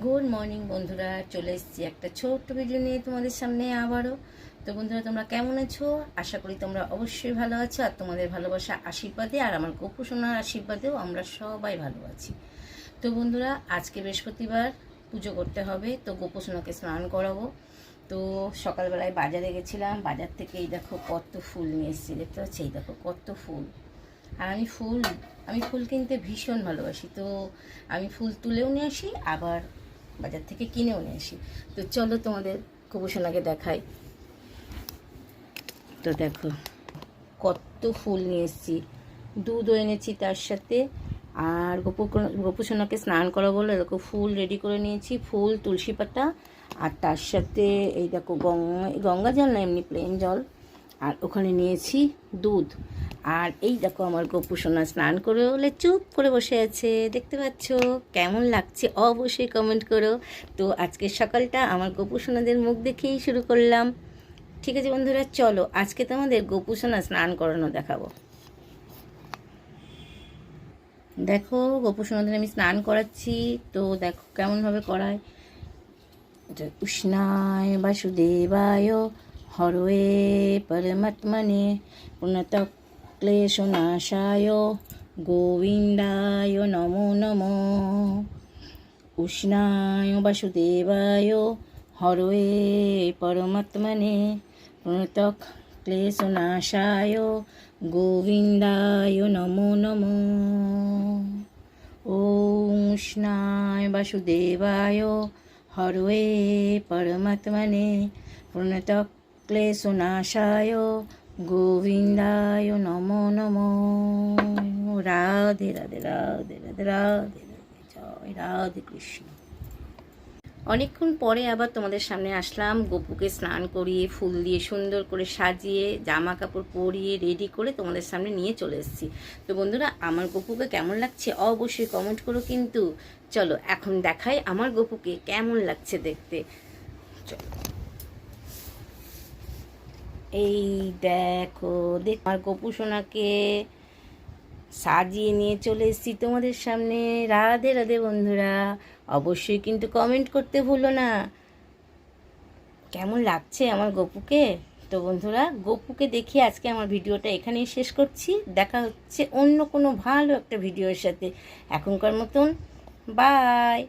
Good morning বন্ধুরা, চলে এসেছি একটা ছোট্ট ভিডিও নিয়ে তোমাদের সামনে আবারও। তো বন্ধুরা, তোমরা কেমন আছো? আশা করি তোমরা অবশ্যই ভালো আছো, আর তোমাদের ভালোবাসা আশীর্বাদে আর আমার গপু সোনার আশীর্বাদেও আমরা সবাই ভালো আছি। তো বন্ধুরা, আজকে বৃহস্পতিবার, পুজো করতে হবে, তো গপু সোনাকে স্নান করাবো। তো সকালবেলায় বাজারে গেছিলাম, বাজার থেকে এই দেখো কত ফুল নিয়ে এসেছি, দেখতে পাচ্ছি, এই দেখো কত ফুল। আর আমি ফুল কিনতে ভীষণ ভালোবাসি, তো আমি ফুল তুলেও নিয়ে আসি, আবার বাজার থেকে কিনেও নিয়ে আসি। তো চলো তোমাদের গবেষণাকে দেখাই। তো দেখো কত ফুল নিয়ে এসেছি, দুধও এনেছি তার সাথে। আর গোপুসোনাকে স্নান করা বলে এরকম ফুল রেডি করে নিয়েছি, ফুল, তুলসী পাতা, আর তার সাথে এই দেখো গঙ্গা জল না, এমনি প্লেন জল। আর ওখানে নিয়েছি দুধ। আর এই দেখো আমার গোপুসোনা স্নান করে বলে চুপ করে বসে আছে, দেখতে পাচ্ছ? কেমন লাগছে অবশ্যই কমেন্ট করো। তো আজকের সকালটা আমার গোপুসোনাদের মুখ দেখেই শুরু করলাম। ঠিক আছে বন্ধুরা, চলো আজকে তোমাদের গোপুসোনা স্নান করানো দেখাবো। দেখো গোপুসোনাদের আমি স্নান করাচ্ছি, তো দেখো কেমনভাবে করায়। উষ্ণায় বাসুদেবায় হরয়ে পরমাত্মনে পুনঃ ক্লেশনাশায় গোবিন্দায় নমো নমো। উষ্ণায় বাসুদেবায় হরয়ে পরমাত্মনে পুনঃ ক্লেশনাশায় গোবিন্দায় নমো নমো। ওম উষ্ণায় বাসুদেবায় হরয়ে পরমাত্মনে পুনঃ ক্লেশনাশায় গোবিন্দায় নমো নমো। রাধে রাধে রাধে রাধে রাধে রাধে, জয় রাধে কৃষ্ণ। অনেকক্ষণ পরে আবার তোমাদের সামনে আসলাম, গপুকে স্নান করিয়ে ফুল দিয়ে সুন্দর করে সাজিয়ে জামা কাপড় পরিয়ে রেডি করে তোমাদের সামনে নিয়ে চলে এসেছি। তো বন্ধুরা, আমার গপুকে কেমন লাগছে অবশ্যই কমেন্ট করো কিন্তু। চলো এখন দেখাই আমার গপুকে কেমন লাগছে দেখতে। চলো, এই দেখো আমার গপু সোনাকে সাজিয়ে নিয়ে চলে এসেছি তোমাদের সামনে। রাধে রাধে বন্ধুরা, অবশ্যই কিন্তু কমেন্ট করতে ভুলো না কেমন লাগছে আমার গপুকে। তো বন্ধুরা, গপুকে দেখিয়ে আজকে আমার ভিডিওটা এখানেই শেষ করছি। দেখা হচ্ছে অন্য কোনো ভালো একটা ভিডিওর সাথে। এখনকার মতন বাই।